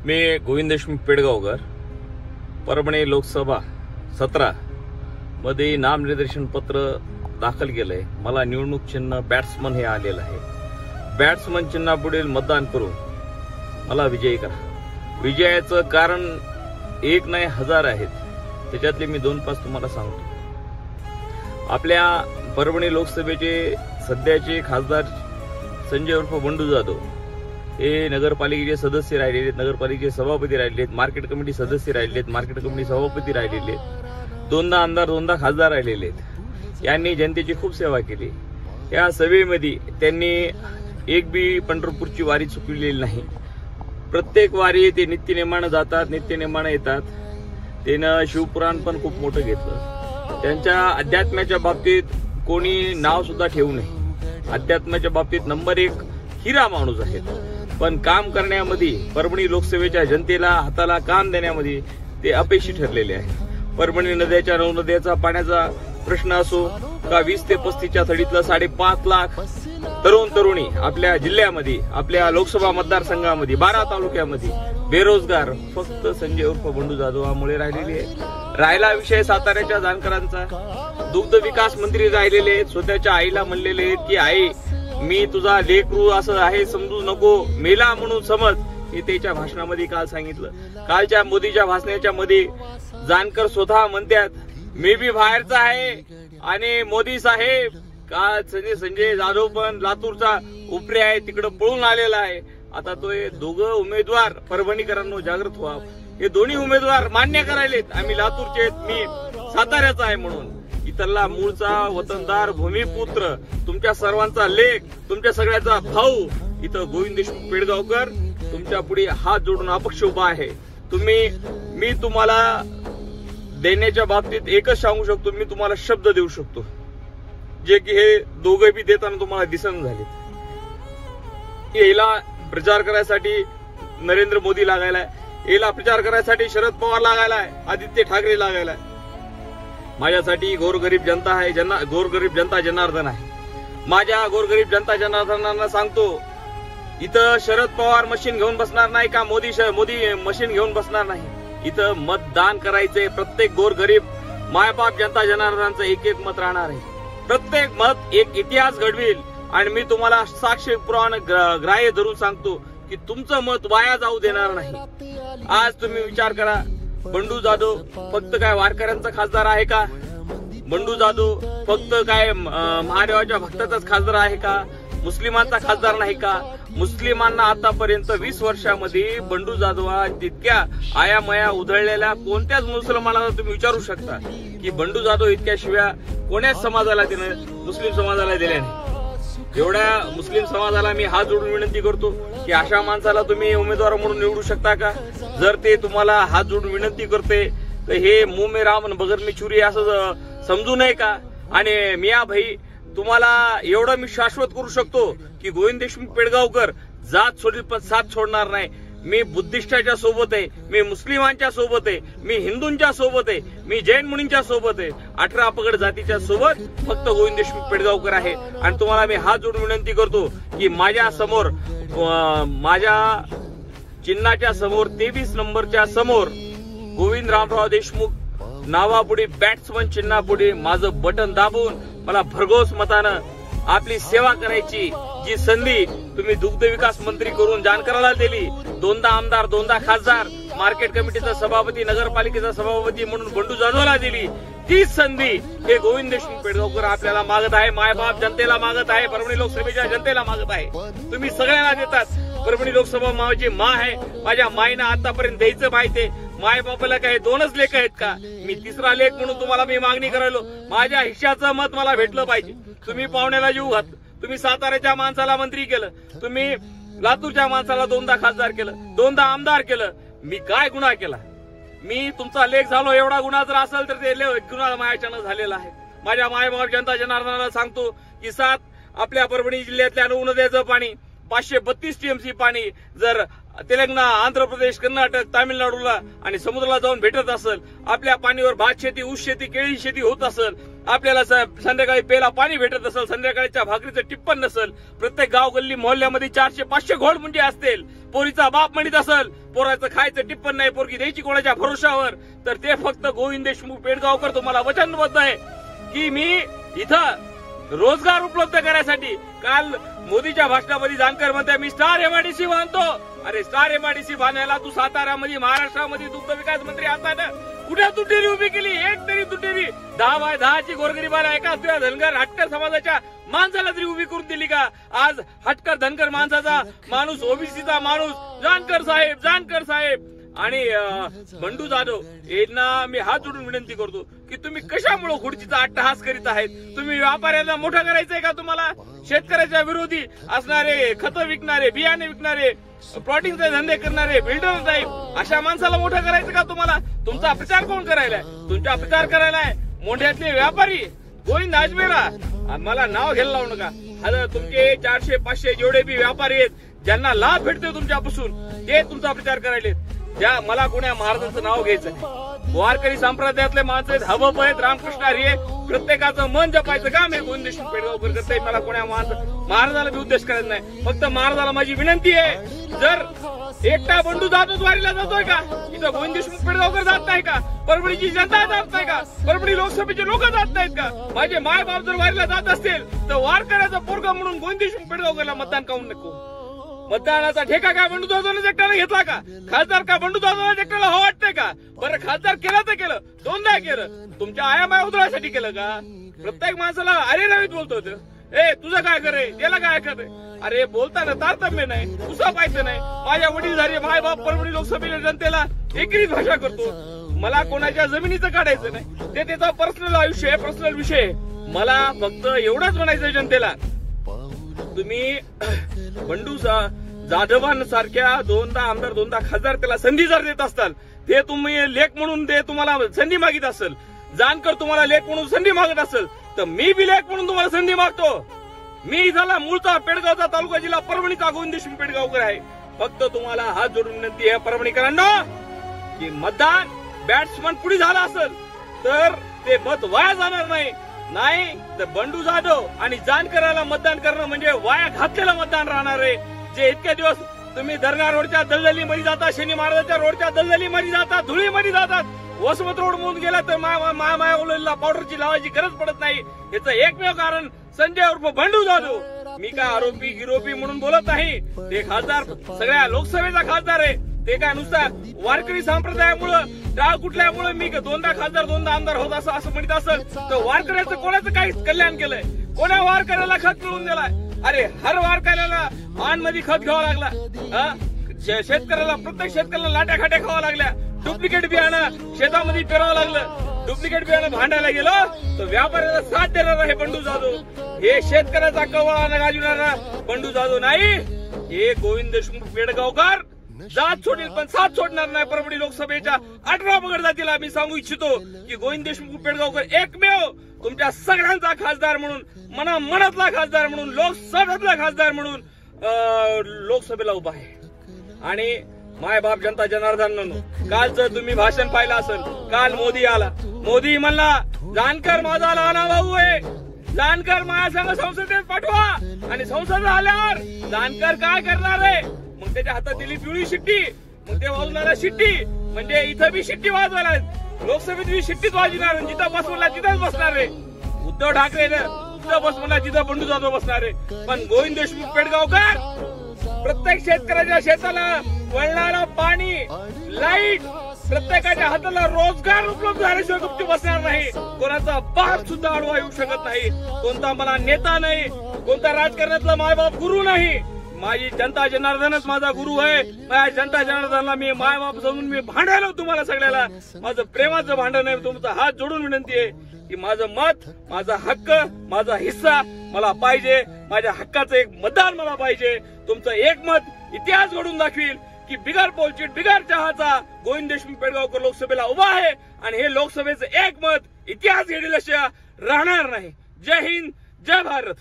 मी गोविंद देशमुख पेडगावकर परभणी लोकसभा 17 मध्ये नामनिर्देशन पत्र दाखल केलंय। मला निवडणूक चिन्ह बॅट्समन हे आलेलं आहे। बॅट्समन चिन्हापुढील मतदान करून मला विजयी करा। विजयाचं कारण एक नाही हजार आहेत, त्याच्यातले मी 2-5 तुम्हाला सांगतो। आपल्या परभणी लोकसभेचे सध्याचे खासदार संजय उर्फ बंडू जाधव हे नगरपालिकेचे सदस्य राहिलेले आहेत, नगरपालिकेचे सभापती राहिलेले आहेत, मार्केट कमिटी सदस्य राहिलेले आहेत, मार्केट कमिटी सभापती राहिलेले आहेत, 2दा आमदार 2दा खासदार राहिलेले आहेत। यांनी जनतेची खूप सेवा केली। या सभेमध्ये त्यांनी एक बी पंढरपूरची वारी चुकलेली नाही। प्रत्येक वारी ते नित्यनेमाने जातात, नित्यनेमाने येतात। त्यानं शिवपुराण पण खूप मोठं घेतलं। त्यांच्या अध्यात्माच्या बाबतीत कोणी नाव सुद्धा ठेवू नये। अध्यात्माच्या बाबतीत नंबर 1 हिरा माणूस आहेत, पण काम करण्यामध्ये परभणी लोकसभेच्या जनतेला हाताला काम देण्यामध्ये ते अपयशी ठरलेले आहे। परभणी नद्याच्या 9 नद्याचा पाण्याचा प्रश्न असो का 20 ते 35च्या थडीतलं 5.5 लाख तरुण तरुणी आपल्या जिल्ह्यामध्ये, आपल्या लोकसभा मतदारसंघामध्ये 12 तालुक्यामध्ये बेरोजगार फक्त संजय उर्फ बंडू जाधवामुळे राहिलेली आहे। राहिला विषय साताऱ्याच्या जाणकारांचा, दुग्ध विकास मंत्री राहिलेले आहेत, स्वतःच्या आईला म्हणलेले आहेत की आई मी तुझा लेकरू असं आहे समजू नको, मेला म्हणून समज, हे त्याच्या भाषणामध्ये काल सांगितलं। कालच्या मोदीच्या भाषणाच्या मध्ये जानकर स्वतः म्हणतात मी बी बाहेरचा आहे आणि मोदी साहेब काल संजय जाधव पण लातूरचा उपरे आहे, तिकडे पळून आलेला आहे। आता तो हे दोघं उमेदवार परभणीकरांनो जागृत व्हा। हे दोन्ही उमेदवार मान्य करायलेत आम्ही लातूरचे, मी साताऱ्याचा आहे म्हणून। इथला मूळचा वतनदार भूमिपुत्र, तुमच्या सर्वांचा लेख, तुमच्या सगळ्याचा भाऊ इथं गोविंद देशमुख पेडगावकर तुमच्या पुढे हात जोडून अपक्ष उभा आहे। मी तुम्हाला देण्याच्या बाबतीत एकच सांगू शकतो, मी तुम्हाला शब्द देऊ शकतो जे की हे दोघे बी देताना तुम्हाला दिसन झाले। याला प्रचार करायसाठी नरेंद्र मोदी लागायलाय, याला प्रचार करायसाठी शरद पवार लागायलाय, आदित्य ठाकरे लागायलाय। माझ्यासाठी गोरगरीब जनता आहे, गोरगरीब जनता जनार्दन आहे। माझ्या गोरगरीब जनता जनार्दनांना सांगतो, इथं शरद पवार मशीन घेऊन बसणार नाही का मोदी मशीन घेऊन बसणार नाही। इथं मतदान करायचंय। प्रत्येक गोरगरीब मायबाप जनता जनार्दनांचं एक मत राहणार आहे। प्रत्येक मत एक इतिहास घडविल आणि मी तुम्हाला साक्ष पुरावा ग्राह्य धरून सांगतो की तुमचं मत वाया जाऊ देणार नाही। आज तुम्ही विचार करा, बंडू जाधव फक्त काय वारकऱ्यांचा खासदार आहे का? बंडू जाधव फक्त काय महादेवाच्या भक्ताचाच खासदार आहे का? मुस्लिमांचा खासदार नाही का? मुस्लिमांना आतापर्यंत 20 वर्षामध्ये बंडू जाधवा तितक्या आयामया उधळलेल्या कोणत्याच मुसलमानाला तुम्ही विचारू शकता की बंडू जाधव इतक्या शिव्या कोण्याच समाजाला दिलं, मुस्लिम समाजाला दिल्या नाही। एवढ्या मुस्लिम समाजाला मी हात जोडून विनंती करतो की अशा माणसाला तुम्ही उमेदवार म्हणून निवडू शकता का? जर ते तुम्हाला हात जोडून विनंती करते तर हे मुंह में राम बगर में छुरी असं समजू नये का? आणि मिया भाई तुम्हाला एवढं मी शाश्वत करू शकतो की गोविंद देशमुख पेडगावकर जात सोडील पण साथ सोडणार नाही। मी बुद्धिस्टाच्या सोबत आहे, मी मुस्लिमांच्या सोबत आहे, मी हिंदूंच्या सोबत आहे, मी जैन मुनींच्या सोबत आहे। 18 अपगड जातीच्या सोबत फक्त गोविंद देशमुख पेडगावकर आहे। आणि तुम्हाला मी हात जोडून विनंती करतो की माझ्या समोर, माझ्या चिन्हाच्या समोर 23 नंबरच्या समोर गोविंद रामराव देशमुख नावापुढे बॅट्समन चिन्हापुढे माझं बटन दाबून मला भरघोस मतानं आपली सेवा करायची जी संधी तुम्ही दुग्ध विकास मंत्री करून जानकराला दिली, 2दा आमदार 2दा खासदार, मार्केट कमिटीचा सभापती, नगरपालिकेचा सभापती म्हणून बंडू जाधवला दिली, ती संधी हे गोविंद देशमुख पेडगावकर आपल्याला मागत आहे। मायबाप जनतेला मागत आहे, परभणी लोकसभेच्या जनतेला मागत आहे। तुम्ही सगळ्यांना देतात। परभणी लोकसभा माझी मा आहे, माझ्या माईनं आतापर्यंत द्यायचं माहितीये। माय बापाला काय 2च लेख आहेत का? मी 3रा लेख म्हणून तुम्हाला मी मागणी करायलो। माझ्या हिश्श्याचं मत मला भेटलं पाहिजे। तुम्ही पाहुण्याला जीव घातलं, तुम्ही साताऱ्याच्या माणसाला मंत्री केलं, तुम्ही लातूरच्या माणसाला 2दा खासदार केलं, 2दा आमदार केलं। मी काय गुन्हा केला? मी तुमचा लेख झालो, एवढा गुन्हा जर असेल तर ते गुन्हा माझ्याच्यानं झालेला आहे। माझ्या मायबाप जनता जनार्दनाला सांगतो की आपल्या परभणी जिल्ह्यातल्या 9 नद्याचं पाणी, 532 टीएमसी पाणी जर तेलंगणा, आंध्र प्रदेश, कर्नाटक, तामिळनाडूला आणि समुद्राला जाऊन भेटत असेल, आपल्या पाणीवर भात शेती, ऊस शेती, केळी शेती होत असेल, आपल्याला संध्याकाळी प्यायला पाणी भेटत असेल, संध्याकाळच्या भाकरीचं टिप्पण नसेल, प्रत्येक गाव गल्ली मोहल्ल्यामध्ये 400-500 घोड म्हणजे असतील, पोरीचा बाप म्हणत असेल पोराचं खायचं टिप्पण नाही, पोरगी द्यायची कोणाच्या भरोशावर, तर ते फक्त गोविंद देशमुख पेडगावकर तुम्हाला वचनबद्ध आहे की मी इथं रोजगार उपलब्ध करायसाठी. काल मोदीच्या भाषणामध्ये जानकर म्हणते मी स्टार एमआयडीसी बांधतो. अरे स्टार एमआयडीसी बांधायला तू साताऱ्यामध्ये महाराष्ट्रामध्ये दुग्ध विकास मंत्री असताना कुठे तुटेरी उभी केली? एक तरी तुटेरी 10x10ची गोरगरीबाला एका तुझ्या धनगर हटकर समाजाच्या माणसाला तरी उभी करून दिली का? आज हटकर धनगर माणसाचा माणूस, ओबीसीचा माणूस जानकर साहेब आणि बंडू जाधव यांना मी हात जोडून विनंती करतो की तुम्ही कशामुळे खुर्चीचा अट्टहास करीत आहेत? तुम्ही व्यापाऱ्यांना मोठा करायचंय का? तुम्हाला शेतकऱ्याच्या विरोधी असणारे, खतं विकणारे, बियाणे विकणारे, प्लॉटिंगचे धंदे करणारे, बिल्डर टाईप अशा माणसाला मोठा करायचं का तुम्हाला? तुमचा प्रचार कोण करायलाय? तुमचा प्रचार करायलाय मोंढ्यातले व्यापारी गोविंद आजमेरा. मला नाव घ्यायला लावू नका. आता तुमचे 400-500 जेवढे बी व्यापारी आहेत ज्यांना लाभ भेटतोय तुमच्यापासून ते तुमचा प्रचार करायले. ज्या मला कोण्या महाराजांचं नाव घ्यायचं नाही. वारकरी संप्रदायातले माणसं आहेत, हबप आहेत, रामकृष्ण हरी आहे. प्रत्येकाचं मन जपायचं काम हे गोविंद देशमुख पेडगावकर करताय. मला कोण्या महाराजाला बी उद्देश करायचा नाही. फक्त महाराजाला माझी विनंती आहे, जर एकटा बंडू जाधव वारीला जातोय का? इथं गोविंद देशमुख पेडगावकर जात नाही का? परभणीची जनता जात नाही का? परभणी लोकसभेचे लोक जात नाहीत का? माझे माय बाप जर वारीला जात असतील तर वारकऱ्याचा पोरगा म्हणून गोविंद देशमुख पेडगावकरला मतदान काऊन नको? मतदानाचा ठेका काय बंडू जाधवने एकट्याला घेतला का? खासदार का बंडू जाधवने एकट्याला हो वाटतंय का? बरं खासदार केलं तर केलं, दोनदा केलं, तुमच्या आयामाया उधळासाठी केलं का? प्रत्येक माणसाला अरे नवीत बोलतो ए तुझं काय करे, त्याला काय करे? अरे बोलताना तारतम्य नाही, तुझा पाहिजे नाही. माझ्या वडीलधारी माय बाप परभणी लोकसभेच्या जनतेला एकरीच भाषा करतो. मला कोणाच्या जमिनीचं काढायचं नाही, ते त्याचा पर्सनल आयुष्य आहे, पर्सनल विषय. मला फक्त एवढंच म्हणायचं जनतेला, तुम्ही बंडू जाधवांसारख्या दोनदा आमदार, दोनदा खासदार त्याला संधी जर देत असताल, ते तुम्ही लेख म्हणून ते तुम्हाला संधी मागित असेल, जानकर तुम्हाला लेख म्हणून संधी मागत असेल, तर मी बी लेख म्हणून तुम्हाला संधी मागतो. मी झाला मूळचा पेडगावचा, तालुका जिल्हा परभणीचा गोविंद देशमुख पेडगावकर आहे. फक्त तुम्हाला हात जोडून विनंती आहे परभणीकरांना की मतदान बॅट्समन पुढे झाला असेल तर ते मत वाया जाणार नाही तर बंडू जाधव आणि जानकराला मतदान करणं म्हणजे वाया घातलेलं मतदान राहणार आहे. जे इतके दिवस तुम्ही दर्गा रोडच्या दलदलीमध्ये जाता, शनी महाराजांच्या रोडच्या दलदलीमध्ये जाता, धुळीमध्ये जातात, वसमत रोड म्हणून गेला तर माया उलटला पावडरची लावायची गरज पडत नाही. याचं एकमेव कारण संजय उर्फ बंडू जाधव. मी काय आरोपी गिरोपी म्हणून बोलत नाही. ते खासदार सगळ्या लोकसभेचा खासदार आहे. ते काय नुसता वारकरी संप्रदायामुळं टाळ कुठल्यामुळे मी दोनदा खासदार दोनदा आमदार होत असं म्हणत असेल तर वारकऱ्याचं कोणाचं काही कल्याण केलंय? कोणा वारकऱ्याला खत मिळवून दिलाय? अरे हर वारकऱ्याला मध्ये खत घ्यावा लागला, शेतकऱ्याला प्रत्येक शेतकऱ्याला लाट्या खाट्या खावा लागल्या, डुप्लिकेट बियाणं शेतामध्ये पेरावं लागलं, डुप्लिकेट बियाणं भांडायला गेलो तर व्यापाऱ्याला साथ देणार आहे बंडू जाधव. हे शेतकऱ्याचा कवळा गाजवणारा बंडू जाधव नाही, हे गोविंद देशमुख पेडगावकर जात सोडेल पण साथ सोडणार नाही. परभणी लोकसभेच्या 18 पगड जातीला मी सांगू इच्छितो की गोविंद देशमुख पेडगावकर एकमेव तुमच्या सगळ्यांचा खासदार म्हणून, मनातला खासदार म्हणून, लोकसभेतला खासदार म्हणून लोकसभेला उभा आहे. आणि माय बाप जनता जनार्दन, कालचं तुम्ही भाषण पाहिलं असेल. काल मोदी आला, मोदी म्हणला जानकर माझा लहाना भाऊ आहे, जानकर माझ्या संघ संसदेत पाठवा. आणि संसद आल्यावर जानकर काय करणार आहे? मग त्याच्या हातात दिली पिवळी शिट्टी, मग ते वाजवणारा शिट्टी म्हणजे इथं बी शिट्टी वाजवायला, लोकसभेत बी शिट्टीच वाजवणार. जिथं बस म्हणला तिथंच बसणार आहे. उद्धव ठाकरे जिथं बस म्हणला तिथं बंडू जाधव बसणार आहे. पण गोविंद देशमुख पेडगावकर प्रत्येक शेतकऱ्याच्या शेताला वळणारा पाणी, लाईट, प्रत्येकाच्या हाताला रोजगार उपलब्ध झाल्याशिवाय गुप्ती बसणार नाही. कोणाचा बाप सुद्धा अडवा येऊ शकत नाही. कोणता मला नेता नाही, कोणता राजकारणातला मायबाप गुरु नाही. माझी जनता जनार्दनच माझा गुरु आहे. माझ्या जनता जनार्दनला मी मायबाप समजून मी भांडायला तुम्हाला सगळ्याला माझं प्रेमाचं भांडण आहे. तुमचा हात जोडून विनंती आहे की माझं मत, माझा हक्क, माझा हिस्सा मला पाहिजे. माझ्या हक्काचं एक मतदान मला पाहिजे. तुमचं एक मत इतिहास घडून दाखवील की बिगर पोलचीट, बिगर चहाचा गोविंद देशमुख पेडगावकर लोकसभेला उभा आहे. आणि हे लोकसभेचं एक मत इतिहास घडेल अशा राहणार नाही. जय हिंद, जय भारत.